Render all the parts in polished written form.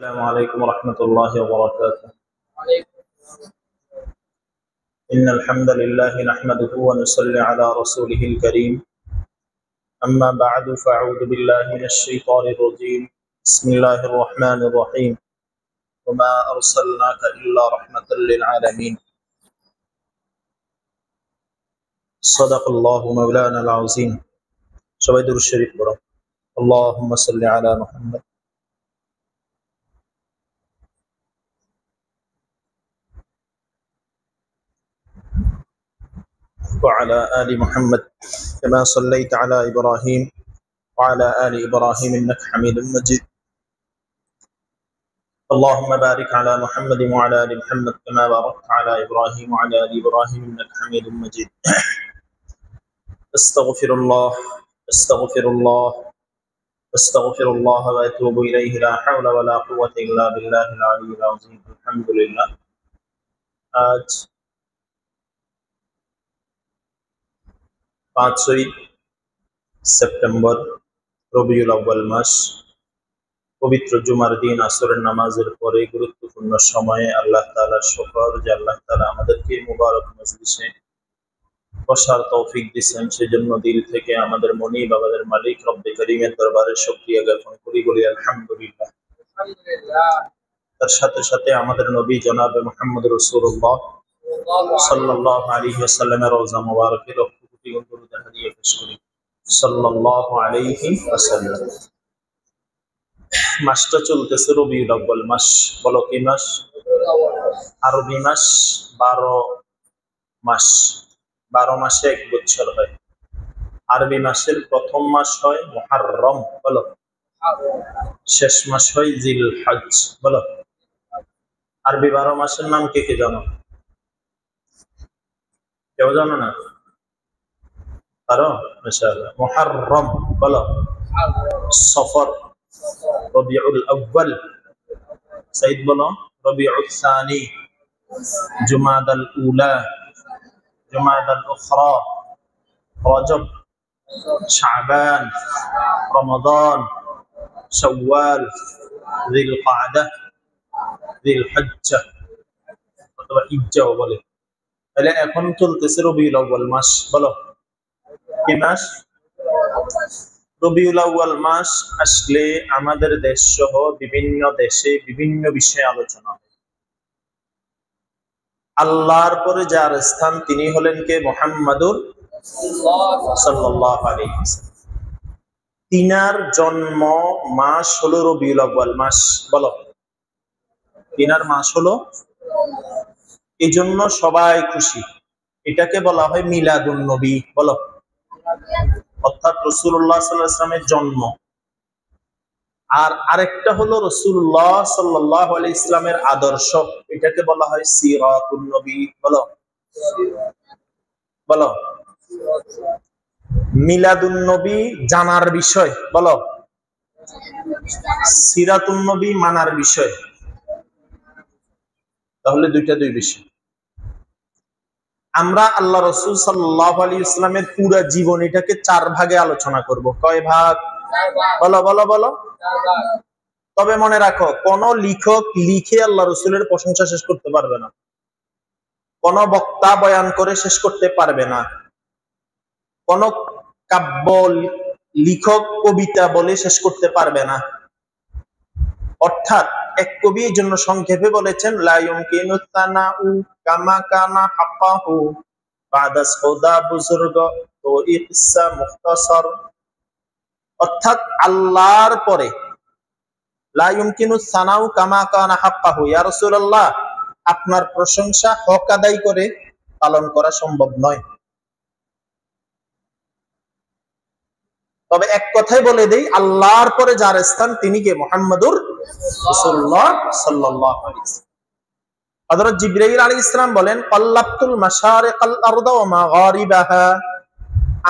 السلام عليكم ورحمة الله وبركاته. إن الحمد لله نحمده ونصلي على رسوله الكريم. أما بعد فأعوذ بالله من الشيطان الرجيم. بسم الله الرحمن الرحيم. وما أرسلناك إلا رحمة للعالمين. صدق الله مولانا العظيم. شباب الشريف برا. اللهم صل على محمد وعلى آل محمد كما صليت على إبراهيم وعلى آل إبراهيم إنك حميد مجيد. اللهم بارك على محمد وعلى آل محمد كما باركت على إبراهيم وعلى آل إبراهيم إنك حميد مجيد. أستغفر الله أستغفر الله أستغفر الله وأتوب إليه. لا حول ولا قوة إلا بالله العلي العظيم. الحمد لله. আজ 5ই সেপ্টেম্বর রবিউল আউয়াল মাস, পবিত্র জুমার দিন আসরের নামাজের পরে গুরুত্বপূর্ণ সময়ে আল্লাহ তাআলার শুকর যে আল্লাহ তাআলা আমাদেরকে মুবারক মজলিসে বসার তৌফিক দিয়েছেন। সেজন্য দিল থেকে আমাদের মুনিব আমাদের মালিক রব্বে করিমের দরবারে শুকরিয়া জ্ঞাপন করি, বলি আলহামদুলিল্লাহ। তার সাথে সাথে আমাদের নবী জনাবে মুহাম্মদ রাসূলুল্লাহ সাল্লাল্লাহু আলাইহি ওয়াসাল্লামের রওজা মুবারকে লক্ষ কোটি দরুদ হাদিয়া পেশ করি সাল্লাল্লাহু আলাইহি ওয়াসাল্লাম। মাসটা চলতেছে রবিউল আউয়াল মাস। বলো কি মাস? আরবি মাস 12 মাস। 12 মাসে এক বছর হয়। আরবি মাসের প্রথম মাস হয় মুহররম, বলো। শেষ মাস হয় জিলহজ, বলো। আরবি 12 মাসের নাম কে কে জানো? কেউ জানো না? পারো? মাশাআল্লাহ। মুহররম, বলো। সফর, রবিউল আউয়াল, সাইদ, বলো। রবিউল সানি, জুমাদাল উলা, জুমাদাল উখরা, রজব, শাবান, রমাদান, শাওয়াল, যিলকাদা, যিলহজ্জা অথবা হিজ্জাও বলে। তাহলে এখন চলতেছে রবিউল আউয়াল মাস, বলো। কি মাস? রবিউল আউয়াল মাস আসলে আমাদের দেশ সহ বিভিন্ন দেশে বিভিন্ন বিষয়ে আলোচনা হয়। আল্লাহর পরে যার স্থান তিনি হলেন কে? মুহাম্মাদুর সাল্লাল্লাহু আলাইহি ওয়াসাল্লাম। তিনার জন্ম মাস হলো রবিউল আউয়াল মাস, বলো। তিনার মাস হলো, এজন্য সবাই খুশি। এটাকে বলা হয় মিলাদুন নবী, বলো। অর্থাৎ রাসূলুল্লাহ সাল্লাল্লাহু আলাইহি ওয়াসাল্লামের জন্ম। আর আরেকটা হলো রাসূলুল্লাহ সাল্লাল্লাহু আলাইহি ওয়াসাল্লামের আদর্শ, এটাকে বলা হয় সিরাতুন নবী, বলো। বলো। মিলাদুন নবী জানার বিষয়, বলো। সিরাতুন নবী মানার বিষয়। তাহলে দুইটা দুই বিষয়। আমরা আল্লাহ রাসূল সাল্লাল্লাহু আলাইহি ওয়াসাল্লামের পুরো জীবনীটাকে 4 ভাগে আলোচনা করব। কয় ভাগ? বলো বলো বলো। তবে মনে রাখো, কোন লেখক লিখে আল্লাহ রাসূলের প্রশংসা শেষ করতে পারবে না। কোন বক্তা বয়ান করে শেষ করতে পারবে না। কোন কাব্য লেখক কবিতা বলে শেষ করতে পারবে না। অর্থাৎ এক কবি এই জন্য সংক্ষেপে বলেছেন, লা ইউমকিনু তানাউ কামা কানা হাক্কাহু বাদা সওদা বুজুর্গ তো ইকসা মুখতাসার। অর্থাৎ আল্লাহর পরে লা ইউমকিনু তানাউ কামা কানা হাক্কাহু, ইয়া রাসূলুল্লাহ আপনার প্রশংসা হক আদায় করে পালন করা সম্ভব নয়। তবে এক কথাই বলে দেই, আল্লাহর পরে যার স্থান তিনি কে? মুহাম্মাদুর রাসূলুল্লাহ সাল্লাল্লাহু আলাইহি ওয়াসাল্লাম। হযরত জিবরাইল আলাইহিস সালাম বলেন, কাল্লাবতুল মাশারিকাল আরদা ওয়া মাগারিবাহা,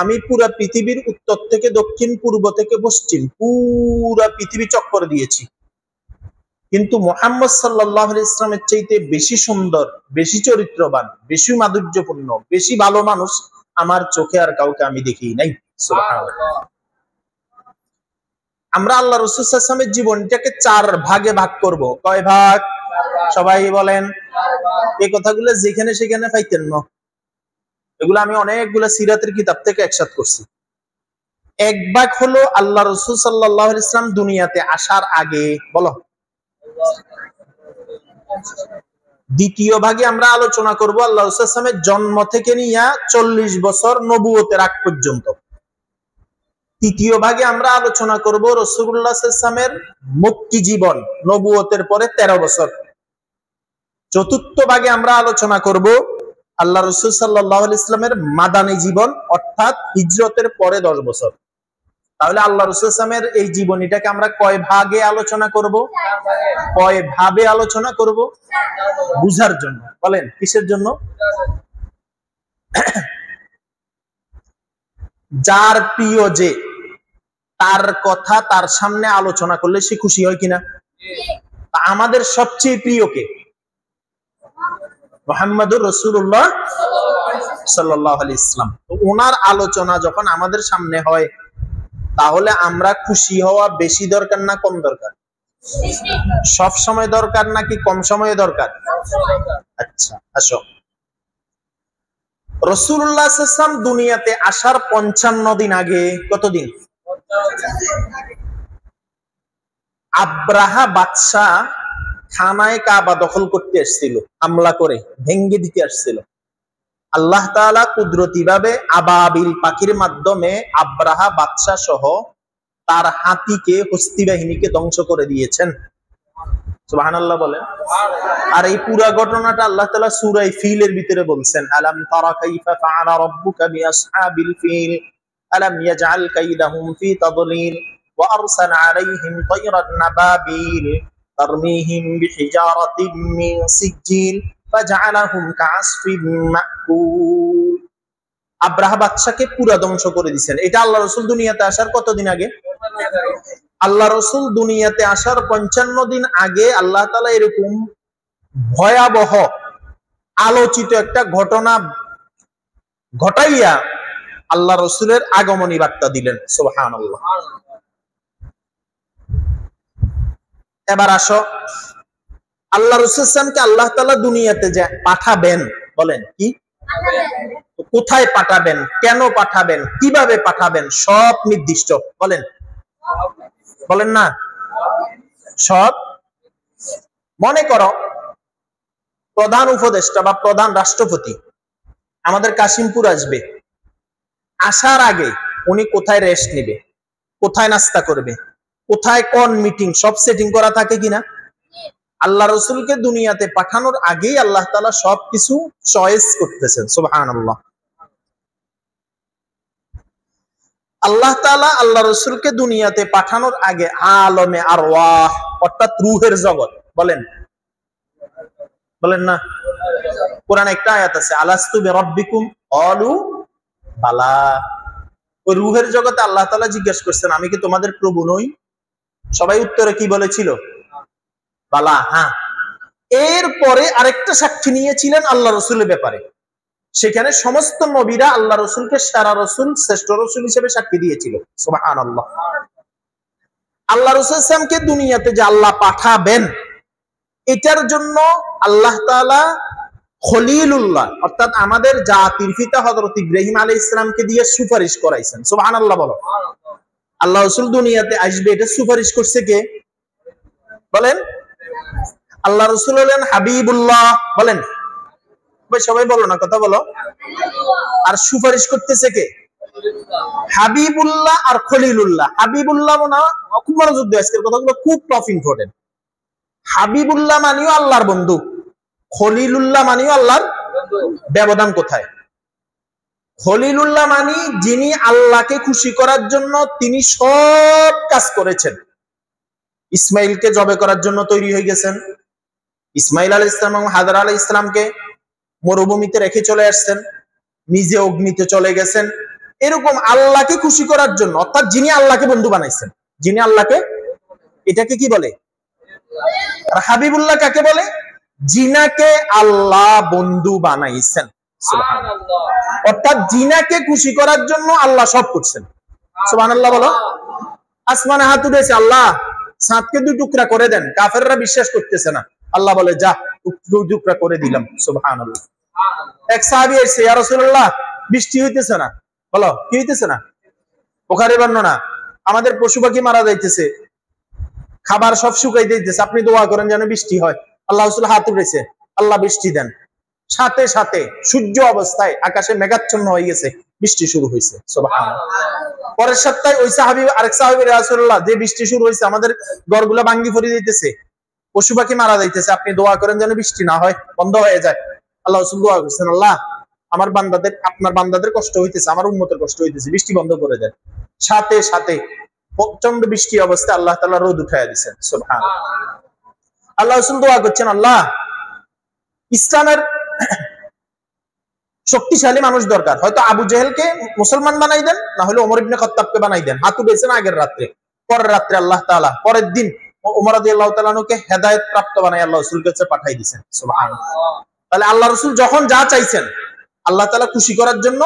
আমি পুরো পৃথিবীর উত্তর থেকে দক্ষিণ, পূর্ব থেকে পশ্চিম পুরো পৃথিবী চক্কর দিয়েছি, কিন্তু মুহাম্মদ সাল্লাল্লাহু আলাইহি ওয়াসাল্লামের চাইতে বেশি সুন্দর, বেশি চরিত্রবান, বেশি মাধুর্যপূর্ণ, বেশি ভালো মানুষ আমার চোখে আর কাউকে আমি দেখি নাই। সুবহানাল্লাহ। আমরা আল্লাহ রাসূল সাল্লাল্লাহু আলাইহি ওয়াসাল্লামের জীবনটাকে 4 ভাগে ভাগ করব। কয় ভাগ? সবাই বলেন। এই কথাগুলো যেখানে সেখানে পাইতেন না, এগুলো আমি অনেকগুলো সিরাতের কিতাব থেকে একসাথ করছি। এক ভাগ হলো আল্লাহ রাসূল সাল্লাল্লাহু আলাইহি ওয়াসাল্লাম দুনিয়াতে আসার আগে, বলো। দ্বিতীয় ভাগে আমরা আলোচনা করব আল্লাহ রাসূল সাল্লাল্লাহু আলাইহি ওয়াসাল্লামের জন্ম থেকে নিয়ে 40 বছর নবুয়তের আগ পর্যন্ত। তৃতীয় ভাগে আমরা আলোচনা করব রাসূলুল্লাহ সাল্লাল্লাহু আলাইহি ওয়াসাল্লামের মক্কি জীবন, নবুয়তের পরে 13 বছর। চতুর্থ ভাগে আমরা আলোচনা করব আল্লাহ রাসূল সাল্লাল্লাহু আলাইহি ওয়াসাল্লামের মাদানী জীবন, অর্থাৎ হিজরতের পরে 10 বছর। তাহলে আল্লাহ রাসূল সাল্লাল্লাহু আলাইহি ওয়াসাল্লামের এই জীবনীটাকে আমরা কয় ভাগে আলোচনা করব? কয় ভাবে আলোচনা করব? বুঝার জন্য। বলেন কিসের জন্য? যার প্রিয় যে, তার কথা তার সামনে আলোচনা করলে সে খুশি হয় কিনা? আমাদের সবচেয়ে প্রিয় কে? মুহাম্মদুর রাসূলুল্লাহ সাল্লাল্লাহু আলাইহি ওয়াসাল্লাম। ওনার আলোচনা যখন আমাদের সামনে হয়, তাহলে আমরা খুশি হওয়া বেশি দরকার না কম দরকার? সব সময় দরকার নাকি কম সময়ে দরকার? আচ্ছা, আসো। রাসূলুল্লাহ সাল্লাল্লাহু আলাইহি ওয়াসাল্লাম দুনিয়াতে আসার 55 দিন আগে, কতদিন? আব্রাহা বাদশা খানায়ে কাবা দখল করতে আসছিল, হামলা করে ভেঙ্গে দিতে আসছিল। আল্লাহ তাআলা কুদরতি ভাবে আবাবিল পাখির মাধ্যমে আব্রাহা বাদশা সহ তার হাতিকে, হস্তি বাহিনীকে ধ্বংস করে দিয়েছেন। সুবহানাল্লাহ বলেন। আর এই পুরো ঘটনাটা আল্লাহ তাআলা সূরা ফিলের ভিতরে বলছেন, আলাম তারা কাইফা ফাআলা রাব্বুকা বিআসহাবিল ফিল আলাম ইয়াজআল কাইদাহুম ফি তাদলিল ওয়া আরসালা আলাইহিম তায়রান নাবাবিল তারমিহিম বিহিজারাতিন মিন সিজিল ফাজআলাহুম কাআসফিন মাকুল। আব্রাহা বাদশাকে পুরো ধ্বংস করে দিয়েছেন। এটা আল্লাহ রাসূল দুনিয়াতে আসার কতদিন আগে? আল্লাহ রাসূল দুনিয়াতে আসার 55 দিন আগে আল্লাহ তাআলা এরকম ভয়াবহ আলোচিত একটা ঘটনা ঘটাইয়া আল্লাহ রাসূলের আগমনী বার্তা দিলেন। সুবহানাল্লাহ। এবার আসো, আল্লাহ রাসূল সাল্লাল্লাহু আলাইহি ওয়াসাল্লামকে আল্লাহ তাআলা দুনিয়াতে যে পাঠাবেন, বলেন কি? কোথায় পাঠাবেন, কেন পাঠাবেন, কিভাবে পাঠাবেন, সব নির্দিষ্ট। বলেন, বলেন না? সব। মনে করো প্রধান উপদেষ্টা বা প্রধান রাষ্ট্রপতি আমাদের কাশিমপুর আসবে। আসার আগে উনি কোথায় রেস্ট নেবে, কোথায় নাস্তা করবে, কোথায় কোন মিটিং, সব সেটিং করা থাকে কিনা? আল্লাহ রাসূলকে দুনিয়াতে পাঠানোর আগেই আল্লাহ তাআলা সবকিছু চয়েস করতেছেন। সুবহানাল্লাহ। আল্লাহ তাআলা আল্লাহ রাসূলকে দুনিয়াতে পাঠানোর আগে আলমে আরওয়াহ, অর্থাৎ রূহের জগৎ, বলেন, বলেন না? কোরআনে একটা আয়াত আছে, আলাস্তু বিরাব্বিকুম ক্বালু বালা। ওই রূহের জগতে আল্লাহ তাআলা জিজ্ঞেস করছেন, আমি কি তোমাদের প্রভু নই? সবাই উত্তরে কি বলেছিল? বালা, হ্যাঁ। এরপরে আরেকটা সাক্ষী নিয়েছিলেন আল্লাহ রাসূলের ব্যাপারে। সেখানে সমস্ত নবীরা আল্লাহ রাসূলকে সেরা রাসূল, শ্রেষ্ঠ রাসূল হিসেবে সাক্ষী দিয়েছিল। সুবহানাল্লাহ। আল্লাহ রাসূল সাল্লাল্লাহু আলাইহি ওয়াসাল্লামকে দুনিয়াতে যে আল্লাহ পাঠাবেন, এটার জন্য আল্লাহ তাআলা খলিলুল্লাহ, অর্থাৎ আমাদের জাতির পিতা হযরত ইব্রাহিম আলাইহিস সালামকে দিয়ে সুপারিশ করাইছেন। সুবহানাল্লাহ বলো। আল্লাহ রাসূল দুনিয়াতে আসবে, এটা সুপারিশ করছে কে? বলেন। আল্লাহ রাসূল হলেন হাবিবুল্লাহ। বলেন, সবাই বলো না, কথা বলো। আর সুপারিশ করতেছে কে? হাবিবুল্লাহ আর খলিলুল্লাহ। হাবিবুল্লাহ না, খুব মনোযোগ দিয়ে আজকের কথাগুলো খুব টপ ইম্পর্টেন্ট। হাবিবুল্লাহ মানিও আল্লাহর বন্ধু, খলিলুল্লাহ মানিও আল্লাহর ব্যবধান কোথায়? খলিলুল্লাহ মানি যিনি আল্লাহকে খুশি করার জন্য তিনি সব কাজ করেছেন। ইসমাইলকে জবে করার জন্য তৈরি হয়ে গেছেন। ইসমাইল আলাইহিস সালাম এবং হাজার আলাইহিস সালামকে মরুভূমিতে রেখে চলে আসছেন, নিজে অগ্নিতে চলে গেছেন। এরকম আল্লাহকে খুশি করার জন্য, অর্থাৎ যিনি আল্লাহকে বন্ধু বানাইছেন, যিনি আল্লাহকে, এটাকে কি বলে? আর হাবিবুল্লাহ কাকে বলে? যিনাকে আল্লাহ বন্ধু বানাইছেন। সুবহানাল্লাহ। অর্থাৎ যিনাকে খুশি করার জন্য আল্লাহ সব করছেন। সুবহানাল্লাহ বলো। আসমানে হাত উঠেছে, আল্লাহ চাঁদকে 2 টুকরা করে দেন। কাফেররা বিশ্বাস করতেছে না। আল্লাহ বলে, যা 2 টুকরা করে দিলাম। সুবহানাল্লাহ। এক সাহাবী এসে, ইয়া রাসূলুল্লাহ বৃষ্টি হইতেছে না। বলো, কি হইতেছে না? বুখারী বর্ণনা, আমাদের পশু পাখি মারা যাইতেছে, খাবার সব শুকাই দিতেছে, আপনি দোয়া করেন যেন বৃষ্টি হয়। আল্লাহ রাসূল হাত উঠেছে, আল্লাহ বৃষ্টি দেন। সাথে সাথে সূর্য অবস্থায় আকাশে মেঘাচ্ছন্ন হয়ে গেছে, বৃষ্টি শুরু হয়েছে। সুবহানাল্লাহ। পরের সপ্তাহে ওই সাহাবী, আরেক সাহাবী, রাসূলুল্লাহ যে বৃষ্টি শুরু হয়েছে, আমাদের ঘরগুলো ভাঙ্গি পড়ে যাইতেছে, পশু পাখি মারা যাইতেছে, আপনি দোয়া করেন যেন বৃষ্টি না হয়, বন্ধ হয়ে যায়। আল্লাহ রাসূল দোয়া করছেন, আল্লাহ আমার বান্দাদের, আপনার বান্দাদের কষ্ট হইতেছে, আমার উম্মতের কষ্ট হইতেছে, বৃষ্টি বন্ধ করে দেন। সাথে সাথে প্রচন্ড বৃষ্টি অবস্থায় আল্লাহ তাআলা রোদ উঠায়া দিয়েছেন। সুবহানাল্লাহ। আল্লাহ রাসূল দোয়া করছেন, আল্লাহ ইসলামের শক্তিশালী মানুষ দরকার, হয়তো আবু জেহেলকে মুসলমান বানাই দেন, না হলে ওমর ইবনে খাত্তাবকে বানাই দেন। হাত উঠেছেন আগের রাত্রে, পরের রাত্রে আল্লাহ তাআলা পরের দিন ওমর রাদিয়াল্লাহু তাআলা আনহুকে হেদায়েত প্রাপ্ত বানাই আল্লাহ রাসূলের কাছে পাঠাই দিয়েছেন। সুবহানাল্লাহ। তাহলে আল্লাহ রাসূল যখন যা চাইছেন, আল্লাহ তাআলা খুশি করার জন্য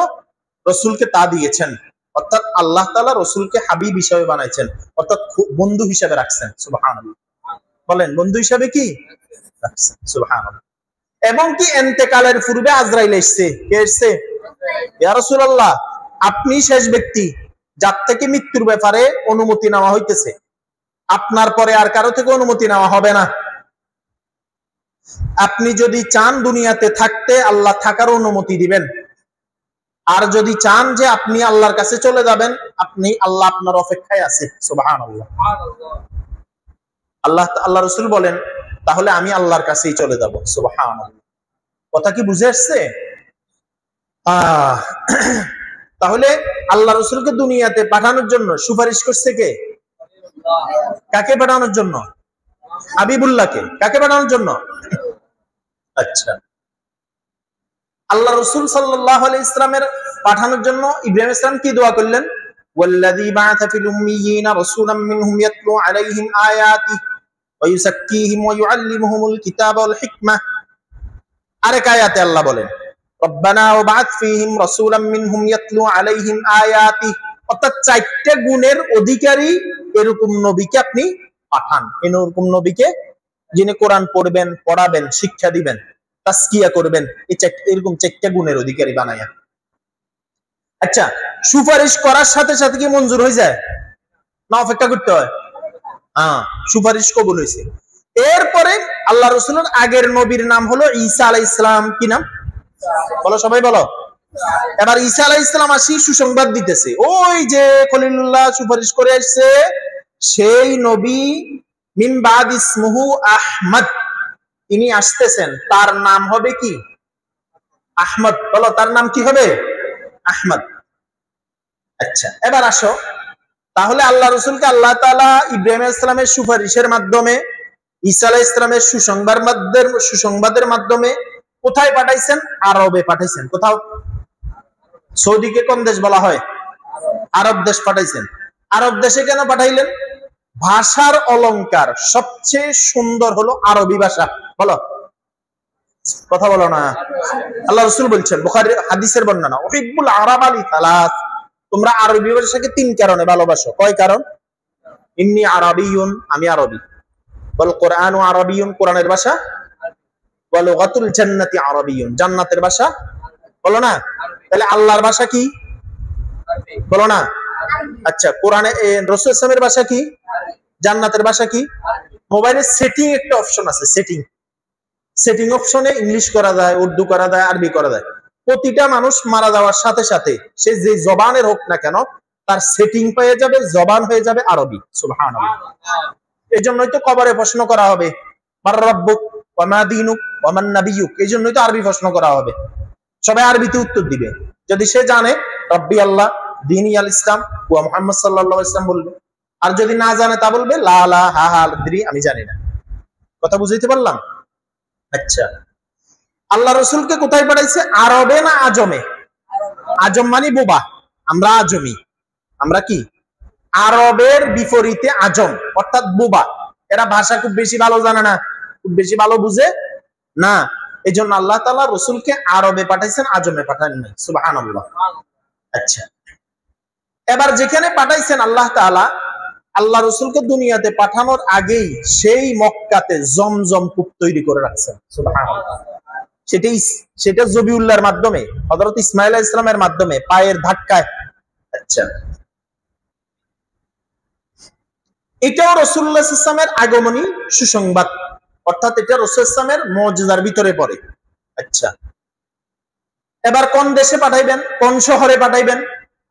রাসূলকে তা দিয়েছেন। অর্থাৎ আল্লাহ তাআলা রাসূলকে হাবিব হিসেবে বানাইছেন, অর্থাৎ বন্ধু হিসেবে রাখছেন। সুবহানাল্লাহ। বলেন, বন্ধু হিসেবে কি রাখছেন? সুবহানাল্লাহ। এবং কি ইন্তেকালের পূর্বে আজরাইল এসেছে। কে এসেছে? ইয়া রাসূলুল্লাহ, আপনি শেষ ব্যক্তি যার থেকে মৃত্যুর ব্যাপারে অনুমতি নেওয়া হইতেছে, আপনার পরে আর কারো থেকে অনুমতি নেওয়া হবে না। আপনি যদি চান দুনিয়াতে থাকতে, আল্লাহ থাকার অনুমতি দিবেন। আর যদি চান যে আপনি আল্লাহর কাছে চলে যাবেন, আপনি, আল্লাহ আপনার অপেক্ষায় আছে। সুবহানাল্লাহ। আল্লাহ রাসূল বলেন, তাহলে আমি আল্লাহর কাছেই চলে যাব। সুবহানাল্লাহ। কথা কি বুঝে আসছে? তাহলে আল্লাহ রাসূলকে দুনিয়াতে পাঠানোর জন্য সুপারিশ করছে কে? কাকে পাঠানোর জন্য? হাবিবুল্লাহকে। কাকে পাঠানোর জন্য? আচ্ছা, আল্লাহ রাসূল সাল্লাল্লাহু আলাইহি ইসলামের পাঠানোর জন্য ইব্রাহিম ইসলাম কি দোয়া করলেন? ওয়াল্লাযী বা'আথা ফিল উম্মিয়িনা রাসূলাম মিনহুম ইয়াতলু আলাইহিম আয়াতিহি ওয়া ইউযাক্কিহিম ওয়া ইউআল্লিমুহুমুল কিতাবা ওয়াল হিকমাহ। আরেক আয়াতে আল্লাহ বলেন, রব্বানা ওয়াবআথ ফীহিম রাসূলাম মিনহুম ইয়াতলু আলাইহিম আয়াতিহি। অর্থাৎ 4টা গুণের অধিকারী এরকম নবীকে আপনি পাঠান। এরকম নবীকে যিনি কোরআন পড়বেন, পড়াবেন, শিক্ষা দিবেন, তাসকিয়া করবেন, এরকম 4টা গুণের অধিকারী বানায়া। আচ্ছা, সুপারিশ করার সাথে সাথে কি মঞ্জুর হয়ে যায় না অপেক্ষা করতে হয়? সুপারিশ কবুল হয়েছে। এরপরে আল্লাহ রাসূলের আগের নবীর নাম হলো ঈসা আলাইহিস সালাম। কি নাম? বলো, সবাই বলো। এবার ঈসা আলাইহিস সালাম আসি সুসংবাদ দিতেছে, ওই যে খলিলুল্লাহ সুপারিশ করে আসছে, সেই নবী মিন বাদ ইসমুহু আহমদ, তিনি আসতেছেন, তার নাম হবে কি? আহমদ। বলো, তার নাম কি হবে? আহমদ। আচ্ছা, এবার আসো, তাহলে আল্লাহ রাসূলকে আল্লাহ তাআলা ইব্রাহিম আলাইহিস সালামের সুপারিশের মাধ্যমে, ঈসা আলাইহিস সালামের সুসংবাদের মাধ্যমে কোথায় পাঠাইছেন? আরবে পাঠাইছেন। কোথাও? সৌদিকে কোন দেশ বলা হয়? আরব দেশ পাঠাইছেন। আরব দেশে কেন পাঠাইলেন? ভাষার অলংকার সবচেয়ে সুন্দর হলো আরবি ভাষা। বলো, কথা বলো না। আল্লাহ রাসূল বলছেন, বুখারী হাদিসের বর্ণনা, উহিব্বুল আরাবা লিসালাস, তোমরা আরবি ভাষাকে 3 কারণে ভালোবাসো। কয় কারণ? ইন্নী আরাবিয়ুন, আমি আরবি। বল কোরআনু আরাবিয়ুন, কোরআনের ভাষা। ওয়া লুগাতুল জান্নাতি আরাবিয়ুন, জান্নাতের ভাষা। বলো না। তাহলে আল্লাহর ভাষা কি? বলো না। আচ্ছা, কোরআনে রাসূল সাল্লাল্লাহু ভাষা কি? জান্নাতের ভাষা কি? মোবাইলে সেটিং একটা অপশন আছে, সেটিং অপশনে ইংলিশ করা যায়, উর্দু করা যায়, আরবি করা যায়। প্রতিটা মানুষ মারা যাওয়ার সাথে সাথে সে যে জবানের হোক না কেন, তার সেটিং পেয়ে যাবে, জবান হয়ে যাবে আরবি। সুবহানাল্লাহ। এই জন্যই তো কবরে প্রশ্ন করা হবে, মান রাব্বুক ওয়া মা দীনুক ওয়া মান নাবিয়ুক, এই জন্যই তো আরবি প্রশ্ন করা হবে। সবাই আরবিতে উত্তর দিবে। যদি সে জানে রব্বি আল্লাহ, দীনি আল ইসলাম, ওয়া মুহাম্মদ সাল্লাল্লাহু আলাইহি ওয়াসাল্লাম বলবে। আর যদি না জানে তা বলবে লা লা হা হা আদ্রি, আমি জানি না। কথা বুঝাইতে পারলাম? আচ্ছা, আল্লাহ রাসূলকে কোথায় পাঠাইছে? আরবে না আজমে? আজম মানে বোবা, আমরা আজমি। আমরা কি? আরবের বিপরীতে আজম, অর্থাৎ বোবা। এরা ভাষা খুব বেশি ভালো জানে না, খুব বেশি ভালো বুঝে না। এই জন্য আল্লাহ তাআলা রাসূলকে আরবে পাঠাইছেন, আজমে পাঠান নাই। সুবহানাল্লাহ। আচ্ছা, এবার যেখানে পাঠাইছেন আল্লাহ তাআলা, আল্লাহ রসুলকে দুনিয়াতে পাঠানোর আগেই সেই মক্কাতে জমজম কূপ তৈরি করে রাখছেন। সুবহানাল্লাহ। সেটা জবিউল্লাহর মাধ্যমে, হযরত ইসমাঈল আলাইহিস সালামের মাধ্যমে পায়ের ধাক্কায়। আচ্ছা, এটাও রাসূলুল্লাহ সাল্লাল্লাহু আলাইহি ওয়াসাল্লামের আগমনী সুসংবাদ, অর্থাৎ এটা রাসূল সাল্লাল্লাহু আলাইহি ওয়াসাল্লামের মুজিজার ভিতরে পড়ে। আচ্ছা, এবার কোন দেশে পাঠাইবেন, কোন শহরে পাঠাইবেন?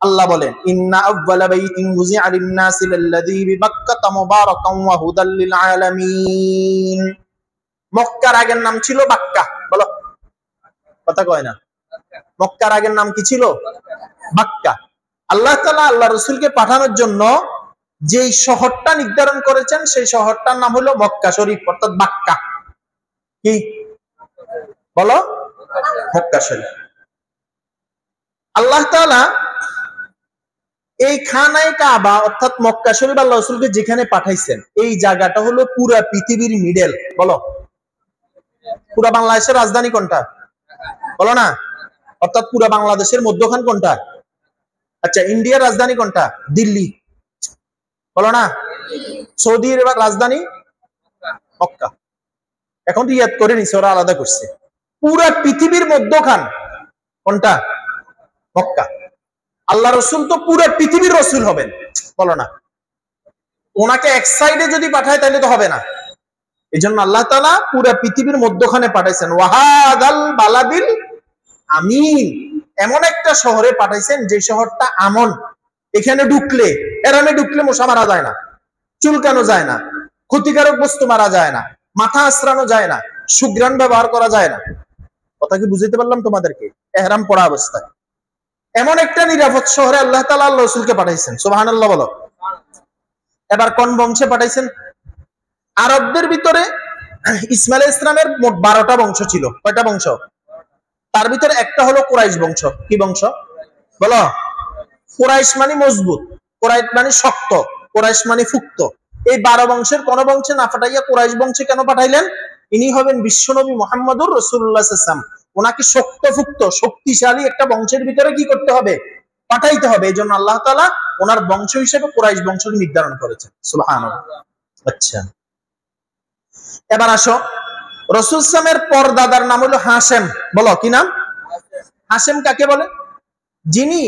আল্লাহ বলেন, ইন্না আউয়ালা বাইতিন উযিআ লিন-নাসি লাল্লাযী বিবাক্কাতা মুবারাকান ওয়া হুদাল লিল আলামিন। মক্কার আগের নাম ছিল বাক্কা। বলো, কথা কয় না। মক্কার আগের নাম কি ছিল? বাক্কা। আল্লাহ তাআলা আল্লাহ রাসূলকে পাঠানোর জন্য যেই শহরটা নির্ধারণ করেছেন সেই শহরটার নাম হলো মক্কা শরীফ, অর্থাৎ বাক্কা। কি বলো? মক্কা শরীফ। আল্লাহ তাআলা এই খানায়ে কাবা অর্থাৎ মক্কা শরীফ আল্লাহ রাসূলকে যেখানে পাঠাইছেন, এই জায়গাটা হলো পুরা পৃথিবীর মিডল। বলো, পুরা বাংলাদেশের রাজধানী কোনটা? বলো না। অর্থাৎ পুরা বাংলাদেশের মধ্যখান কোনটা? আচ্ছা, ইন্ডিয়ার রাজধানী কোনটা? দিল্লি। বলো না। সৌদি আরবের রাজধানী মক্কা। এখন রিয়াদ করে নিছে, ওরা আলাদা করছে। পুরা পৃথিবীর মধ্যখান কোনটা? মক্কা। আল্লাহ রসুল তো পুরো পৃথিবীর রসুল হবেন। বলো না। ওনাকে এক সাইডে যদি পাঠায় তাহলে তো হবে না। এই জন্য আল্লাহ তাআলা পুরো পৃথিবীর মধ্যখানে পাঠাইছেন। ওয়াহাদাল বালাদিল আমিন, এমন একটা শহরে পাঠাইছেন যে শহরটা আমন। এখানে ঢুকলে, এরামে ঢুকলে মশা মারা যায় না, চুলকানো যায় না, ক্ষতিকারক বস্তু মারা যায় না, মাথা আশ্রানো যায় না, সুঘ্রাণ ব্যবহার করা যায় না। কথা কি বুঝাইতে পারলাম তোমাদেরকে? ইহরাম পরা অবস্থায় এমন একটা নিরাপদ শহরে আল্লাহ তাআলা আল্লাহ রাসূলকে পাঠাইছেন। সুবহানাল্লাহ বলো। এবার কোন বংশে পাঠাইছেন? আরবদের ভিতরে ইসমাঈল আলাইহিস সালামের মোট 12টা বংশ ছিল। কয়টা বংশ? তার ভিতরে একটা হলো কুরাইশ বংশ। কি বংশ? বলো। কুরাইশ মানে মজবুত, কুরাইশ মানে শক্ত, কুরাইশ মানে ফুক্ত। এই 12 বংশের কোন বংশে না পাঠাইয়া কুরাইশ বংশে কেন পাঠাইলেন? ইনি হবেন বিশ্বনবী মুহাম্মদুর রাসূলুল্লাহ সাল্লাল্লাহু আলাইহি ওয়াসাল্লাম। ওনাকে শক্তপুক্ত শক্তিশালী একটা বংশের ভিতরে কি করতে হবে? পাঠাইতে হবে। এই জন্য আল্লাহ তাআলা ওনার বংশ হিসেবে কুরাইশ বংশকে নির্ধারণ করেছেন। সুবহানাল্লাহ। আচ্ছা, এবার আসো, রাসূল সাল্লামের পরদাদার নাম হলো হাশেম। বলো, কি নাম? হাশেম কাকে বলে? যিনি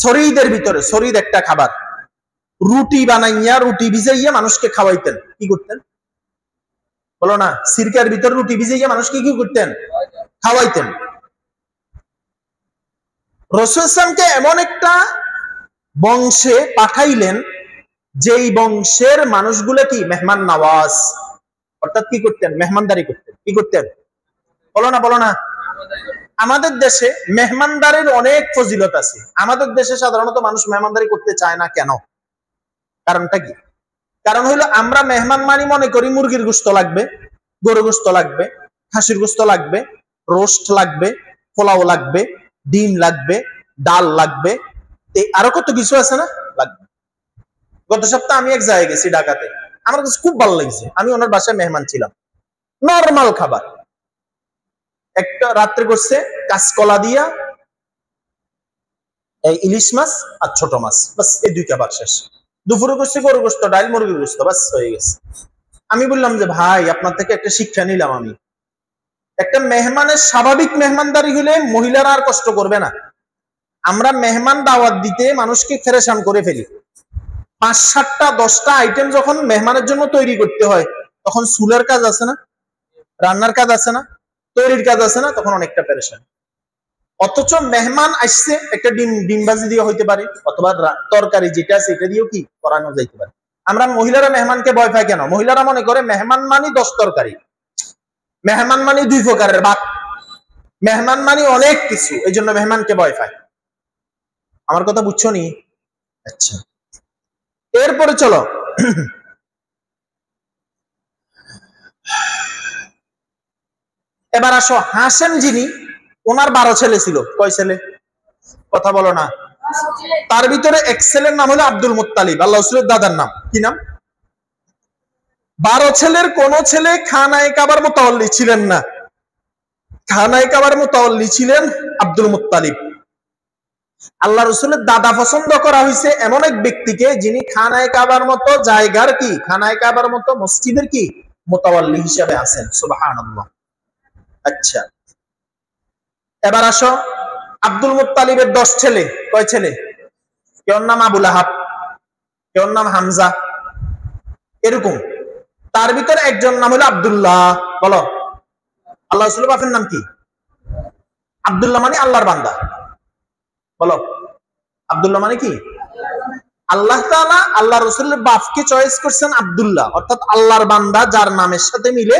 শরীদের ভিতরে, শরীর একটা খাবার, রুটি বানাইয়া, রুটি ভিজাইয়া মানুষকে খাওয়াইতেন। কি করতেন? বলো না। সিরকার ভিতরে রুটি ভিজাইয়া মানুষকে কি করতেন? খাওয়াইতেন। রাসূল সাল্লামকে এমন একটা বংশে পাঠাইলেন যেই বংশের মানুষগুলো কি মেহমান নওয়াজ, অর্থাৎ কি করতেন? মেহমানদারি করতেন। কি করতেন? বলো না, বলো না। আমাদের দেশে মেহমানদারির অনেক ফজিলত আছে। আমাদের দেশে সাধারণত মানুষ মেহমানদারি করতে চায় না কেন? কারণটা কি? কারণ হইলো আমরা মেহমান মানি মনে করি মুরগির গোশত লাগবে, গরুর গোশত লাগবে, খাসির গোশত লাগবে, রোস্ট লাগবে, পোলাও লাগবে, ডিম লাগবে, ডাল লাগবে, আরো কত কিছু আছে না লাগবে। গত সপ্তাহে আমি এক জায়গায় গেছি ঢাকাতে, আমার কাছে খুব ভালো লাগছে। আমি ওনার বাসায় মেহমান ছিলাম। নরমাল খাবার, একটা রাত্রে করছে কাঁচকলা দিয়া এই ইলিশ মাছ আর ছোট মাছ, বাস এই 2 খাবার শেষ। দুপুরে করছে গরুর গোশত, ডাল, মুরগির গোশত, বাস হয়ে গেছে। আমি বললাম যে ভাই, আপনার থেকে একটা শিক্ষা নিলাম আমি। একটা মেহমানের স্বাভাবিক মেহমানদারি হলে মহিলারা আর কষ্ট করবে না। আমরা মেহমান দাওয়াত দিতে মানুষকে ফেরেশান করে ফেলি। 5-7টা 10টা আইটেম যখন মেহমানের জন্য তৈরি করতে হয়, তখন চুলার কাজ আছে না, রান্নার কাজ আছে না, তৈরির কাজ আছে না, তখন অনেকটা পেরেশান। অথচ মেহমান আসছে, একটা ডিম ভাজি দিয়ে হইতে পারে, অথবা তরকারি যেটা আছে এটা দিয়েও কি করানো যাইতে পারে। আমরা মহিলারা মেহমানকে ভয় পায় কেন? মহিলারা মনে করে মেহমান মানে 10 তরকারি, মেহমান মানে 2 প্রকারের ভাত, মেহমান মানে অনেক কিছু। এই জন্য মেহমানকে ভয় পায়। আমার কথা বুঝছো নি? আচ্ছা, এরপরে চলো, এবার আসো হাশেম যিনি, ওনার 12 ছেলে ছিল। কয় ছেলে? কথা বলো না। তার ভিতরে এক ছেলের নাম হলো আব্দুল মুত্তালিব, আল্লাহ রাসূলের দাদার নাম। কি নাম? 12 ছেলের কোন ছেলে খানায়ে কাবার মুতাওয়াল্লি ছিলেন না। খানায়ে কাবার মুতাওয়াল্লি ছিলেন আব্দুল মুত্তালিব। আল্লাহ রসুলের দাদা পছন্দ করা হয়েছে এমন এক ব্যক্তিকে যিনি খানায় কাবার মতো জায়গার কি, খানায় কাবার মতো মসজিদের কি মুতাওয়াল্লি হিসাবে আছেন। সুবহানাল্লাহ। আচ্ছা, এবার আসো, আব্দুল মুত্তালিবের 10 ছেলে। কয় ছেলে? কেউর নাম আবুল আহাব, কেউর নাম হামজা, এরকম। তার ভিতরে একজন নাম হলো আব্দুল্লাহ। বলো, আল্লাহ রসুলের বাপের নাম কি? আব্দুল্লাহ মানে আল্লাহর বান্দা। বলো, আব্দুল্লাহ মানে কি? আল্লাহ তাআলা আল্লাহ রসুলের বাপকে চয়েস করছেন আব্দুল্লাহ, অর্থাৎ আল্লাহর বান্দা যার নামের সাথে মিলে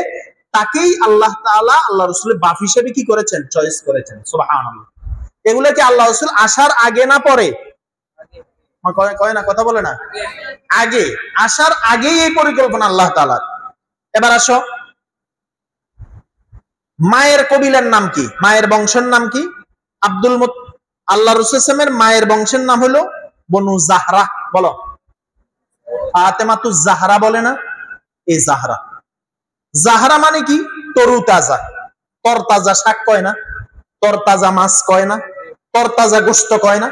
তাকেই আল্লাহ তাআলা আল্লাহ রসুলের বাপ হিসেবে কি করেছেন? চয়েস করেছেন। সুবহানাল্লাহ। এগুলো কি আল্লাহ রসুল আসার আগে না পরে? কয় না, কথা বলে না, আগে। আসার আগেই এই পরিকল্পনা আল্লাহ তাআলার। এবার আসো, মায়ের কবিলার নাম কি? মায়ের বংশের নাম কি? আল্লাহ রসুলের মায়ের বংশের নাম হলো বনু জাহরা। বলো, ফাতেমাতুজ জাহরা বলে না, এই জাহরা। জাহরা মানে কি? তরুতাজা, তরতাজা শাক কয় না, তরতাজা মাছ কয় না, তরতাজা গোশত কয় না।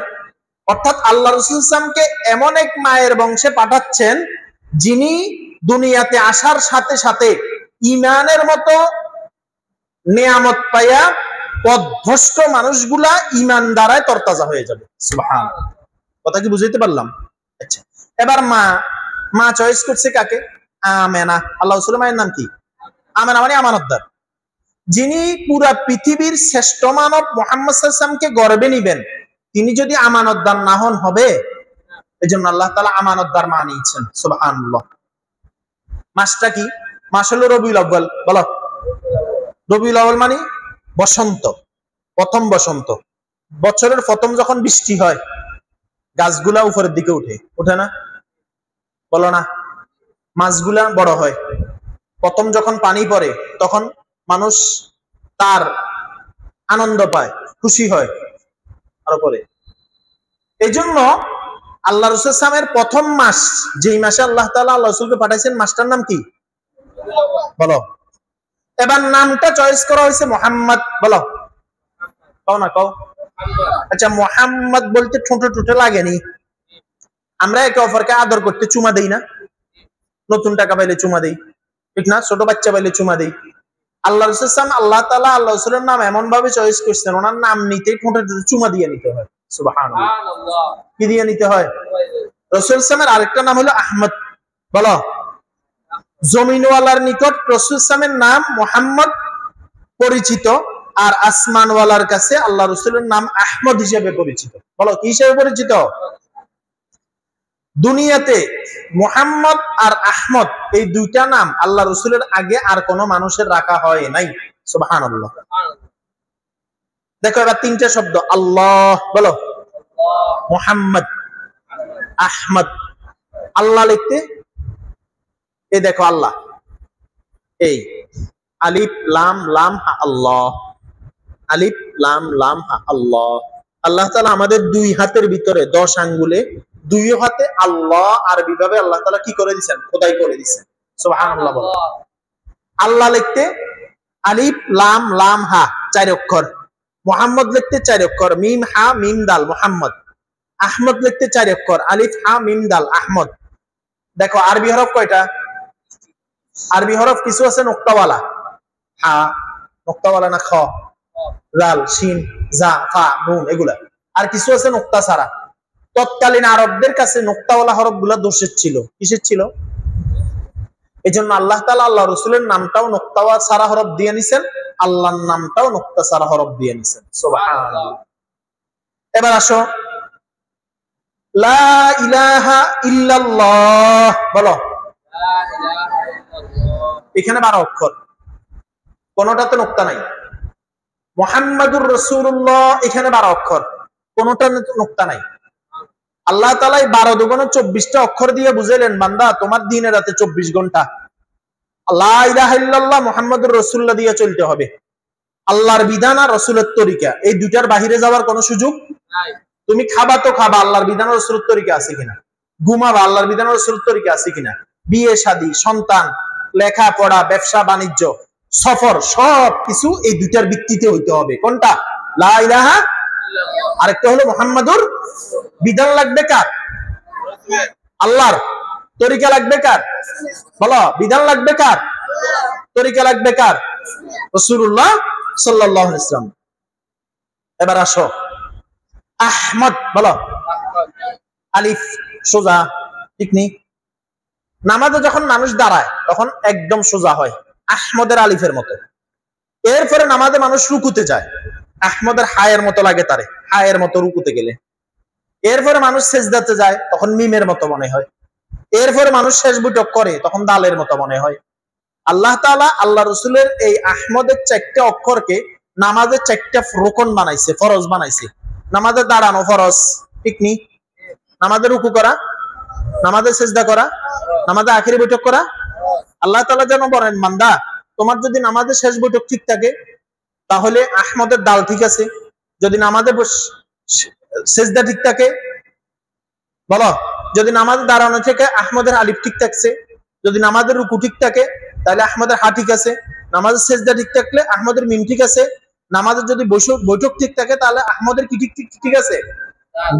অর্থাৎ আল্লাহ রাসূল সাল্লাল্লাহু আলাইহি ওয়াসাল্লামকে এমন এক মায়ের বংশে পাঠাচ্ছেন যিনি দুনিয়াতে আসার সাথে সাথে ঈমানের মতো নিয়ামত পাইয়া পথভ্রষ্ট মানুষগুলা ঈমান দ্বারায় তরতাজা হয়ে যাবে। সুবহানাল্লাহ। কথা কি বুঝাইতে পারলাম? আচ্ছা, এবার মা চয়েস করছে কাকে? আমেনা। আল্লাহ রাসূলের মায়ের নাম কি? আমেনা মানে আমানতদার। যিনি পুরা পৃথিবীর শ্রেষ্ঠ মানব মুহাম্মদ সাল্লাল্লাহু আলাইহি ওয়াসাল্লামকে গর্বে নিবেন, তিনি যদি আমানতদার না হন হবে? এজন্য আল্লাহ তাআলা আমানতদার মা নিয়েছেন। সুবহানাল্লাহ। মাসটা কি? মাস হলো রবিউল আউয়াল। বলো, রবিউল আউয়াল মানে বসন্ত, প্রথম বসন্ত। বছরের প্রথম যখন বৃষ্টি হয় গাছগুলা উপরের দিকে ওঠে না? বলো না, মাছগুলা বড় হয়। প্রথম যখন পানি পড়ে তখন মানুষ তার আনন্দ পায়, খুশি হয় আরো পরে। এই জন্য আল্লাহ রাসূল সাল্লাল্লাহু আলাইহি ওয়াসাল্লামের প্রথম মাস, যেই মাসে আল্লাহ তাআলা আল্লাহ রাসূলকে পাঠাইছেন, মাসটার নাম কি? বলো। এবার নামটা চয়েস করা হয়েছে মুহাম্মদ। বলো, কও না, কও। আচ্ছা, মুহাম্মদ বলতে ঠোঁটে ঠোঁটে লাগেনি? আমরা একে অপরকে আদর করতে চুমা দেই না? নতুন টাকা পাইলে চুমা দেই, ঠিক না? ছোট বাচ্চা পাইলে চুমা দেই। আল্লাহ রাসূল সাল্লাল্লাহু আলাইহি ওয়াসাল্লাম, আল্লাহ তাআলা আল্লাহ রাসূলের নাম এমন ভাবে চয়েস করছেন, ওনার নাম নিতেই ঠোঁটে চুমা দিয়ে নিতে হয়। সুবহানাল্লাহ। কি দিয়ে নিতে হয়? রাসূল সাল্লাল্লাহু আলাইহি ওয়াসাল্লামের আরেকটা নাম হলো আহমদ। বলো, জমিনওয়ালার নিকট রাসূল সাল্লাল্লাহু আলাইহি ওয়াসাল্লামের নাম মুহাম্মদ পরিচিত, আর আসমানওয়ালার কাছে আল্লাহ রাসূলের নাম আহমদ হিসেবে পরিচিত। বলো, কি হিসেবে পরিচিত? দুনিয়াতে মুহাম্মদ আর আহমদ এই দুইটা নাম আল্লাহ রাসূলের আগে আর কোন মানুষের রাখা হয় নাই। সুবহানাল্লাহ। দেখো, এবার তিনটা শব্দ। আল্লাহ, বলো, মুহাম্মদ, আহমদ। আল্লাহ লিখতে এই দেখো, আল্লাহ, এই আলিফ লাম লাম হা, আল্লাহ। আলিফ লাম লাম হা, আল্লাহ। আল্লাহ তাআলা আমাদের দুই হাতের ভিতরে 10 আঙ্গুলে দুই হাতে আল্লাহ আরবি ভাবে আল্লাহ তাআলা কি করে দিয়েছেন? খোদাই করে দিয়েছেন। সুবহানাল্লাহ। বলো, আল্লাহ লিখতে আলিফ লাম লাম হা 4 অক্ষর, মুহাম্মদ লিখতে 4 অক্ষর, মিম হা মিম দাল মুহাম্মদ। আহমদ লিখতে 4 অক্ষর, আলিফ হা মিম দাল আহমদ। দেখো আরবি হরফ কয়টা? আরবি হরফ কিছু আছে নোক্তাওয়ালা, হা নোক্তাওয়ালা না, খ, লাল, শিন, জা, ফা, নুন, এগুলা। আর কিছু আছে নোক্তা ছাড়া। তৎকালীন আরবদের কাছে নোক্তাওয়ালা হরফগুলা দোষের ছিল। কিসের ছিল? এই জন্য আল্লাহ তাআলা আল্লাহ রাসূলের নামটাও নোক্তাওয়ালা ছাড়া হরফ দিয়ে নিছেন, আল্লাহর নামটাও নোক্তা ছাড়া হরফ দিয়ে নিছেন। সুবহানাল্লাহ। এবার আসো, লা ইলাহা ইল্লাল্লাহ। বলো, এখানে 12 অক্ষর, কোনটাতে নোক্তা নাই। মুহাম্মাদুর রাসূলুল্লাহ, এখানে 12 অক্ষর, কোনটাতে নোক্তা নাই। আল্লাহ তাআলা 12 দুগুণে 24টা অক্ষর দিয়ে বুঝাইলেন, বান্দা তোমার দিনে রাতে 24 ঘন্টা লা ইলাহা ইল্লাল্লাহ মুহাম্মাদুর রাসূলুল্লাহ দিয়ে চলতে হবে। আল্লাহর বিধান আর রাসূলের তরিকা, এই দুইটার বাহিরে যাওয়ার কোনো সুযোগ নাই। তুমি খাবা তো খাবা, আল্লাহর বিধান আর রাসূলের তরিকা আছে কিনা? ঘুমাবা, আল্লাহর বিধান আর রাসূলের তরিকা আছে কিনা? বিয়ে শাদী, সন্তান, লেখাপড়া, ব্যবসা বাণিজ্য, সফর, সব কিছু এই দুইটার ভিত্তিতে হইতে হবে। কোনটা? লা ইলাহা আরেকটা হলো মুহাম্মাদুর বিধান লাগবে কার? আল্লাহর। তরিকা লাগবে কার? বলো, বিধান লাগবে কার? তরিকা লাগবে কার? রাসূলুল্লাহ সাল্লাল্লাহু আলাইহি ওয়াসাল্লাম। এবার আসো, আহমদ বলো, আলিফ সোজা, ঠিক নেই? নামাজে যখন মানুষ দাঁড়ায় তখন একদম সোজা হয়, আহমদের আলিফের মতো। এরপরে নামাজে মানুষ রুকুতে যায়, আহমদের হায়ের মতো লাগে, তারে হায়ের মতো রুকুতে গেলে। এরপরে মানুষ সেজদাতে যায়, তখন মিমের মতো মনে হয়। এরপরে মানুষ শেষ বৈঠক করে, তখন দালের মতো মনে হয়। আল্লাহ তাআলা আল্লাহ রসুলের এই আহমদের 4টা অক্ষরকে নামাজের 4টা রুকন বানাইছে, ফরজ বানাইছে। নামাজে দাঁড়ানো ফরজ, ঠিক নি? নামাজে রুকু করা, নামাজে সেজদা করা, নামাজে আখেরি বৈঠক করা। আল্লাহ তাআলা যেন বলেন, বান্দা তোমার যদি নামাজের শেষ বৈঠক ঠিক থাকে তাহলে আহমদের দাল ঠিক আছে। যদি নামাজে সেজদা ঠিক থাকে, বলো, যদি নামাজে দাঁড়ানো থেকে আহমদের আলিফ ঠিক থাকছে, যদি নামাজের রুকু ঠিক থাকে তাহলে আহমদের হা ঠিক আছে, নামাজের সেজদা ঠিক থাকলে আহমদের মিম ঠিক আছে, নামাজের যদি বৈঠক ঠিক থাকে তাহলে আহমদের কি ঠিক আছে?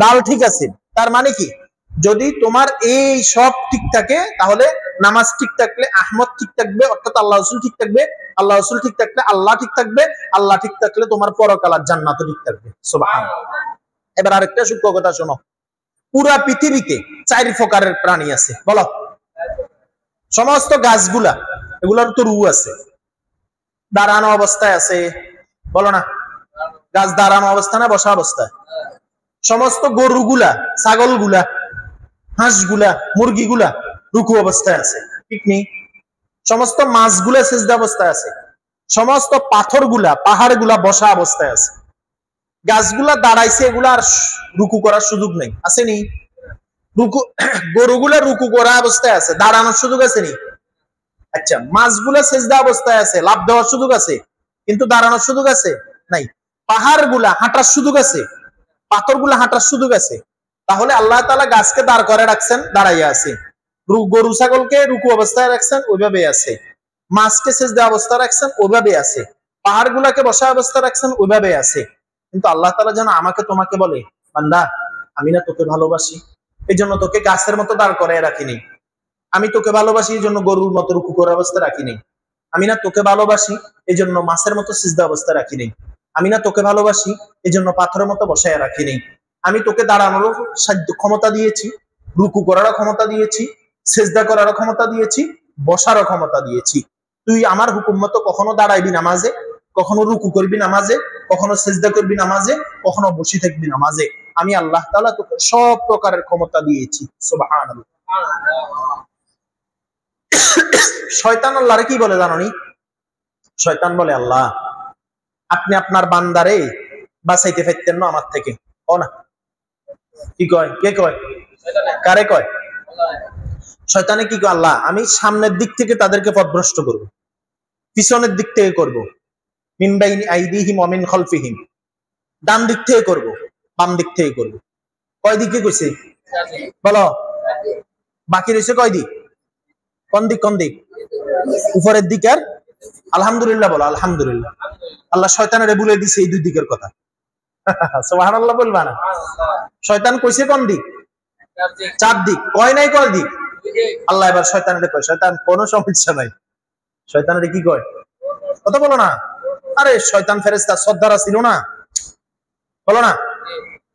দাল ঠিক আছে। তার মানে কি, যদি তোমার এই সব ঠিক থাকে তাহলে নামাজ ঠিক থাকলে আহমদ ঠিক থাকবে, অর্থাৎ আল্লাহ রাসূল ঠিক থাকবে, আল্লাহ রাসূল ঠিক থাকলে আল্লাহ ঠিক থাকবে, আল্লাহ ঠিক থাকলে তোমার পরকালের জান্নাত ঠিক থাকবে। সুবহানাল্লাহ। এবার আরেকটা সূক্ষ্ম কথা শোনো, পুরা পৃথিবীতে 4 প্রকারের প্রাণী আছে, বলো। সমস্ত গাছগুলা, এগুলোর তো রূহ আছে, দাঁড়ানো অবস্থায় আছে, বলো না? গাছ দাঁড়ানো অবস্থা না বসা অবস্থায়? সমস্ত গরুগুলা, ছাগলগুলা, হাঁসগুলা, মুরগিগুলা রুকু অবস্থায় আছে, ঠিক নেই? সমস্ত মাছগুলা সিজদা অবস্থায় আছে, সমস্ত পাথরগুলা, পাহাড়গুলা বসা অবস্থায় আছে। গাছগুলা দাঁড়াইছে, এগুলা আর রুকু করার সুযোগ নেই, আসেনি? রুকু, গরুগুলা রুকু করা অবস্থায় আছে, দাঁড়ানোর সুযোগ আসেনি? আচ্ছা, মাছগুলা সিজদা অবস্থায় আছে, লাফ দেওয়ার সুযোগ আছে, কিন্তু দাঁড়ানোর সুযোগ আছে নাই। পাহাড়গুলা হাঁটার সুযোগ আছে, পাথরগুলা হাঁটার সুযোগ আছে। তাহলে আল্লাহ তাআলা গাছকে দাঁড় করে রাখছেন, দাঁড়াইয়া আছে। গরু ছাগলকে রুকু অবস্থায় রাখছেন, ওইভাবে আছে। মাছকে সিজদা অবস্থায় রাখছেন, ওইভাবে আছে। পাহাড়গুলাকে বসা অবস্থায় রাখছেন, ওইভাবে আছে। কিন্তু আল্লাহ তাআলা যেন আমাকে তোমাকে বলে, বান্দা আমি না তোকে ভালোবাসি, এই জন্য তোকে গাছের মতো দাঁড় করায় রাখিনি। আমি তোকে ভালোবাসি এই জন্য গরুর মতো রুকু করার অবস্থা রাখিনি। আমি না তোকে ভালোবাসি এই জন্য মাছের মতো সিজদা অবস্থা রাখিনি। আমি না তোকে ভালোবাসি এই জন্য পাথরের মতো বসায় রাখিনি। আমি তোকে দাঁড়ানোর সাধ্য ক্ষমতা দিয়েছি, রুকু করারও ক্ষমতা দিয়েছি, সেজদা করারও ক্ষমতা দিয়েছি, বসারও ক্ষমতা দিয়েছি। তুই আমার হুকুম মতো কখনো দাঁড়াইবি নামাজে, কখনো রুকু করবি নামাজে, কখনো সেজদা করবি নামাজে, কখনো বসে থাকবি নামাজে। আমি আল্লাহ তাআলা তোকে সব প্রকারের ক্ষমতা দিয়েছি। সুবহানাল্লাহ। শয়তান আল্লাহরে কি বলে জানোনি? শয়তান বলে, আল্লাহ আপনি আপনার বান্দারে বাঁচাইতে পারতেন না আমার থেকে। ও না, কি কয়? কে কয়? কারে কয়? শয়তানে কি কয়? আল্লাহ আমি সামনের দিক থেকে তাদেরকে পথভ্রষ্ট করব, পিছনের দিক থেকে করব, মিন বাইনি আইদিহিম ওয়া মিন খালফিহিম, ডান দিক থেকে করব, বাম দিক থেকে করব। কয় দিকে কইছে? বলো, বাকি রয়েছে কয় দিক? কোন দিক? কোন দিক? উপরের দিক আর আলহামদুলিল্লাহ বলো, আলহামদুলিল্লাহ। আল্লাহ শয়তানের বলে দিছে এই দুই দিকের কথা। সুবহানাল্লাহ বলবা না? শয়তান কইছে কোন দিক? 4 দিক। কয় নাই কয় দিক? আল্লাহ এবার শয়তানের কয়, শয়তান কোনো সমস্যা নাই। শয়তানের কি কয়? কথা বলো না। আরে শয়তান ফেরেশতা সর্দার ছিল না, বলো না?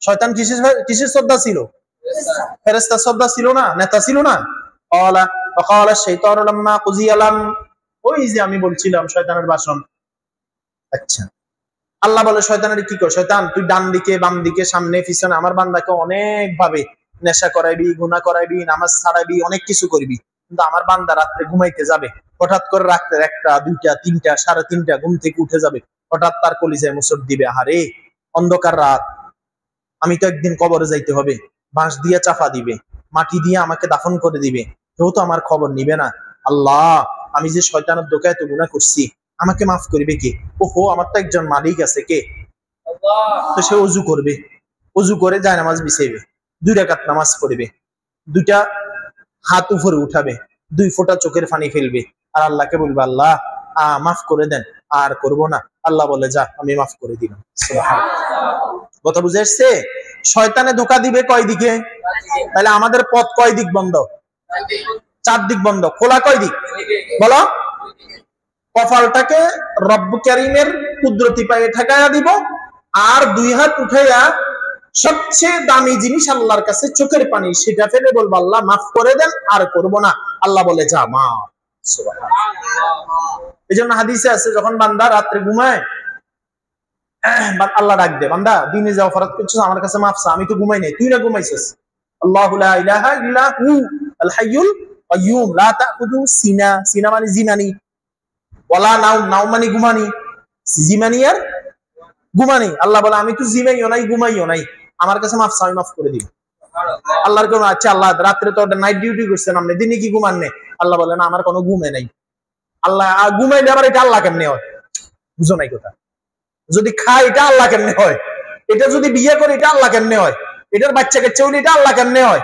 শয়তান কিসের সর্দার ছিল? ফেরেশতা সর্দার ছিল না, নেতা ছিল না? আলা ওয়াকালা শাইতানু লাম্মা কুযিয়া লাম, ওই যে আমি বলছিলাম শয়তানের ভাষণ। আচ্ছা, আল্লাহ বলে শয়তানের কি কয়? শয়তান তুই ডান দিকে, বাম দিকে, সামনে পিছনে আমার বান্দাকে অনেক ভাবে নেশা করাইবি, গুনাহ করাইবি, নামাজ ছাড়াবি, অনেক কিছু করবি, কিন্তু আমার বান্দা রাত্রে ঘুমাইতে যাবে, হঠাৎ করে রাত্রে 1টা 2টা 3টা 3:30 ঘুম থেকে উঠে যাবে, হঠাৎ তার কলিজায় মুসর দিবে, আহারে অন্ধকার রাত, আমি তো একদিন কবরে যাইতে হবে, বাঁশ দিয়ে চাপা দিবে, মাটি দিয়ে আমাকে দাফন করে দিবে, কেউ তো আমার খবর নিবে না। আল্লাহ আমি যে শয়তানের দোকায় তো গুনাহ করছি, আমাকে মাফ করবে কে? ওহো, আমার তো একজন মালিক আছে, কে? তো সে ওযু করবে, ওযু করে যায় নামাজ বিছাইবে, 2 রাকাত নামাজ পড়বে, 2টা হাত উপরে উঠাবে, 2 ফোঁটা চোখের পানি ফেলবে, আর আল্লাহকে বলবে, আল্লাহ মাফ করে দেন, আর করব না। আল্লাহ বলে, যা আমি মাফ করে দিলাম। সুবহানাল্লাহ। কথা বুঝে আসছে? শয়তানে ধোকা দিবে কয় দিকে? তাহলে আমাদের পথ কয় দিক বন্ধ? 4 দিক বন্ধ। খোলা কয় দিক বলো? কপালটাকে রব্ব কারীমের কুদরতি পায়ে ঠেকায়া দিব, আর 2 হাত উঠাইয়া সবচেয়ে দামি জিনিস আল্লাহর কাছে চোখের পানি, সেটা ফেলে বলবো আল্লাহ মাফ করে দেন, আর করব না। আল্লাহ বলে যা মাফ। সুবহানাল্লাহ। এই জন্য হাদিসে আছে, যখন বান্দা রাত্রে ঘুমায়, আল্লাহ ডাক দে, বান্দা দিনে যা অপরাধ করছিস আমার কাছে মাফ চা, আমি তো ঘুমাই নাই, তুই না ঘুমাইছিস। আল্লাহু লা ইলাহা ইল্লা হু আল হাইয়ুল কাইয়্যুম লা তাখুযু সিনা, সিনা মানে জিনানি, ওয়ালা নাও, নাও মানে ঘুমানি, জিমানি আর ঘুমানি। আল্লাহ বলে আমি তো জিমাইও নাই ঘুমাইও নাই, আমার কাছে মাফ চা, আমি মাফ করে দিব। আল্লাহর কোন আচ্ছা আল্লাহ রাত্রে তো নাইট ডিউটি করছেন আপনি, দিনে কি ঘুমান নেই? আল্লাহ বলে না, আমার কোনো ঘুমে নাই। আল্লাহ ঘুমাইলে আবার এটা আল্লাহ কেমনে হয়? বুঝো নাই কথা? যদি খায় এটা আল্লাহ কেমনে হয়? এটা যদি বিয়ে করে এটা আল্লাহ কেমনে হয়? এটার বাচ্চা কাচ্চা হলে এটা আল্লাহ কেমনে হয়?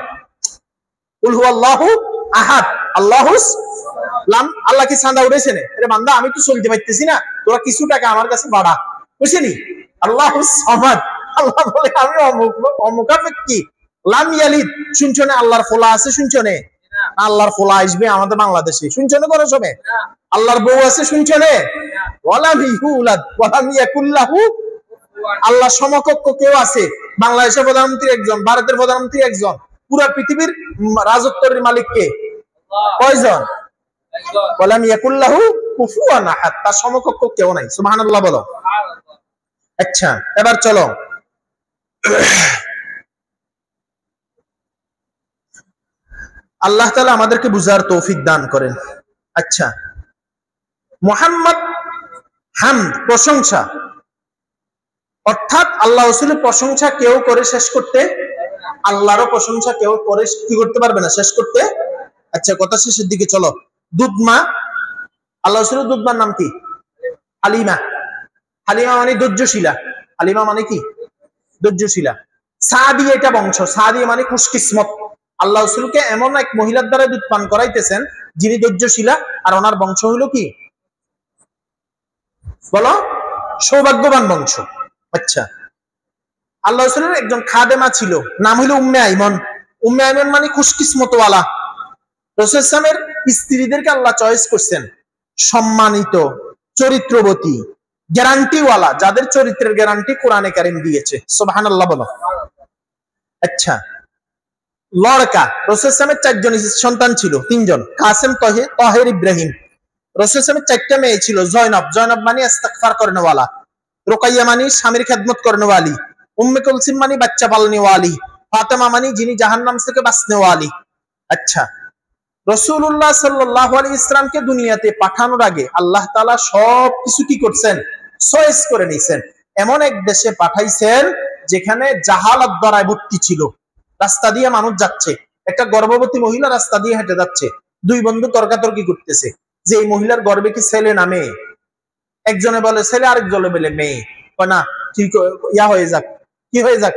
কুল হুয়াল্লাহু আহাদ আল্লাহুস লাম। আল্লাহ কি চাঁদা উঠেছে না? আরে বান্দা আমি তো চলতে পারতেছি না, তোরা কিছু টাকা আমার কাছে বাড়া, বুঝছিনি? আল্লাহুস সামাদ। আল্লাহ বলে আমি অমুকাপেক্ষী। লাম ইয়ালিদ, শুনছো না? আল্লাহর ফোলা আছে, শুনছো না? আল্লাহর ফোলা আসবে আমাদের বাংলাদেশে, শুনছো না? কোনো সময় আল্লাহর বউ আছে, শুনছো না? ওয়ালাম ইউলাদ ওয়ালাম ইয়াকুল লাহু, আল্লাহ সমকক্ষ কেউ আছে? বাংলাদেশের প্রধানমন্ত্রী একজন, ভারতের প্রধানমন্ত্রী একজন, পুরো পৃথিবীর রাজত্বের মালিক কে? কয়জন? ওয়ালাম ইয়াকুল লাহু কুফুয়ান আহাদ, তার সমকক্ষ কেউ নাই। সুবহানাল্লাহ বলো। আচ্ছা এবার চলো, আল্লাহ তাআলা আমাদেরকে বুঝার তৌফিক দান করেন। আচ্ছা, মুহাম্মদ হামদ, প্রশংসা, অর্থাৎ আল্লাহ রাসূলের প্রশংসা কেউ করে শেষ করতে, আল্লাহরও প্রশংসা কেউ করে কি করতে পারবে না, শেষ করতে। আচ্ছা কথা শেষের দিকে চলো। দুধমা, আল্লাহ রাসূলের দুধমার নাম কি? হালিমা। হালিমা মানে ধৈর্যশীলা। হালিমা মানে কি? ধৈর্যশীলা। সাদি, এটা বংশ, সাদি মানে খুশকিসমত। আল্লাহ রাসূলকে এমন এক মহিলার দ্বারা দুধ পান করাইতেছেন যিনি ধৈর্যশীলা, আর ওনার বংশ হইল কি বলো? সৌভাগ্যবান বংশ। আচ্ছা, আল্লাহ রাসূলের একজন খাদেমা ছিল, নাম হইল উম্মে আইমন। উম্মে আইমন মানে খুশকিসমত ওয়ালা। রাসূল সাল্লাল্লাহু আলাইহি ওয়াসাল্লামের স্ত্রীদেরকে আল্লাহ চয়েস করছেন সম্মানিত, চরিত্রবতী, গ্যারান্টিওয়ালা, যাদের চরিত্রের গ্যারান্টি কোরআনে কারীম দিয়েছে। সুবহানাল্লাহ বলো। আচ্ছা, লড়কা, রাসূল সাল্লাল্লাহু আলাইহি ওয়াসাল্লামের 4 জন সন্তান ছিল, 3 জন, কাসেম, তাহের, ইব্রাহিম। রাসূল সাল্লাল্লাহু আলাইহি ওয়াসাল্লামের 4টা মেয়ে ছিল। জয়নব, জয়নব মানে ইস্তিগফার করনে ওয়ালা। রুকাইয়া মানে স্বামীর খেদমত করনে ওয়ালি। উম্মে কুলসুম মানে বাচ্চা পালনে ওয়ালি। ফাতেমা মানে যিনি জাহান্নাম থেকে বাঁচনে ওয়ালি। আচ্ছা, রাসূলুল্লাহ সাল্লাল্লাহু আলাইহি ওয়াসাল্লামকে দুনিয়াতে পাঠানোর আগে আল্লাহ তাআলা সবকিছু কি করছেন? চয়েস করে নিয়েছেন। এমন এক দেশে পাঠাইছেন যেখানে জাহালাত দ্বারা ভর্তি ছিল। রাস্তা দিয়ে মানুষ যাচ্ছে, একটা গর্ভবতী মহিলা রাস্তা দিয়ে হেঁটে যাচ্ছে, 2 বন্ধু তর্কাতর্কি করতেছে যে এই মহিলার গর্ভে কি ছেলে না মেয়ে। একজনে বলে ছেলে, আরেকজনে বলে মেয়ে। না ঠিক ইয়া হয়ে যাক, কি হয়ে যাক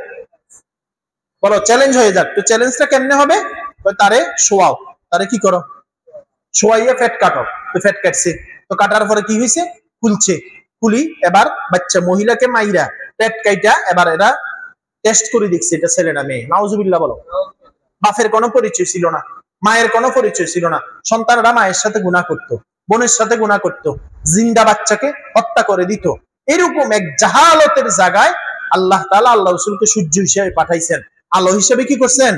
বলো, চ্যালেঞ্জ হয়ে যাক। তো চ্যালেঞ্জটা কেমনে হবে? তারে শোয়াও, তারে কি করো, শোয়াইয়া ফ্যাট কাটো। তো ফ্যাট কাটছে, তো কাটার পরে কি হয়েছে? খুলছে, খুলি এবার বাচ্চা মহিলাকে মাইরা পেট কাইটা এবার এরা টেস্ট করে দেখছে এটা ছেলে না মেয়ে। নাউজুবিল্লাহ বলো। বাপের কোনো পরিচয় ছিল না, মায়ের কোনো পরিচয় ছিল না। সন্তানরা মায়ের সাথে গুনাহ করত, বোনের সাথে গুনাহ করত, জিন্দা বাচ্চাকে হত্যা করে দিত। এরকম এক জাহালতের জায়গায় আল্লাহ তাআলা আল্লাহ রাসূলকে সূর্য হিসেবে পাঠাইছেন, আলো হিসেবে কি করছেন?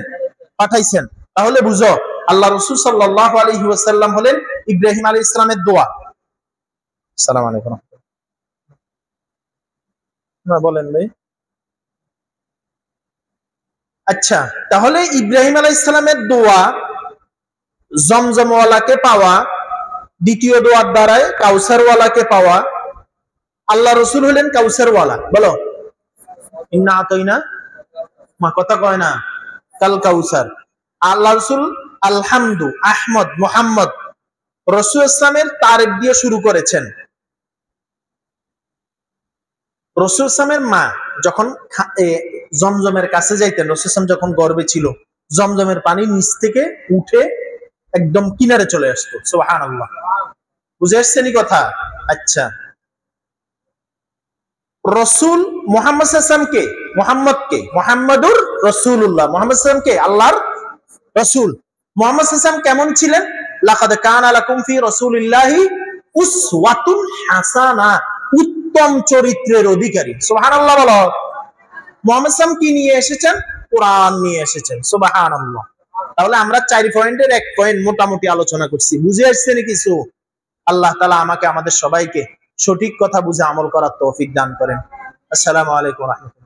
পাঠাইছেন। তাহলে বুঝো, আল্লাহ রাসূল সাল্লাল্লাহু আলাইহি ওয়াসাল্লাম হলেন ইব্রাহিম আলাইহিস সালামের দোয়া। আসসালামু আলাইকুম। না বলেন ভাই। আচ্ছা, তাহলে ইব্রাহিম আলাইহিস সালামের দোয়া, জমজমওয়ালাকে পাওয়া, দ্বিতীয় দোয়ার দ্বারায় কাউসারওয়ালাকে পাওয়া। আল্লাহ রাসূল হলেন কাউসারওয়ালা। বলো ইন্না আতাইনা, মা কথা কয় না, কাল কাউসার। আল্লাহ রাসূল আলহামদু, আহমদ, মুহাম্মদ রাসূল ইসলামের তারিফ দিয়ে শুরু করেছেন। রাসূল ইসলামের মা যখন জমজমের কাছে যাইতেন, রাসূল ইসলাম যখন গর্ভে ছিল, জমজমের পানি নিচ থেকে উঠে একদম কিনারে চলে আসতো। সুবহানাল্লাহ, বুঝে আসছেন কথা? আচ্ছা, রাসূল মুহাম্মদ সাল্লাল্লাহু আলাইহি ওয়াসাল্লামকে মুহাম্মদ কে? মুহাম্মাদুর রাসূলুল্লাহ। মুহাম্মদ সাল্লাল্লাহু আলাইহি ওয়াসাল্লাম কে? আল্লাহর রাসূল। মুহাম্মদ সাল্লাল্লাহু আলাইহি ওয়াসাল্লাম কেমন ছিলেন? লাকাদ কানা লাকুম ফি রাসূলিল্লাহি উসওয়াতুন হাসানা, উত্তম চরিত্রের অধিকারী। সুবহানাল্লাহ বলো। মুহাম্মদ সাল্লাল্লাহু আলাইহি ওয়াসাল্লাম কি নিয়ে এসেছেন? কোরআন নিয়ে এসেছেন। সুবহানাল্লাহ। তাহলে আমরা 4 পয়েন্টের 1 পয়েন্ট মোটামুটি আলোচনা করছি। বুঝে আসছে নাকি কিছু? আল্লাহ তাআলা আমাকে আমাদের সবাইকে সঠিক কথা বুঝে আমল করার তৌফিক দান করেন। আসসালামু আলাইকুম ওয়া রাহমাতুল্লাহ।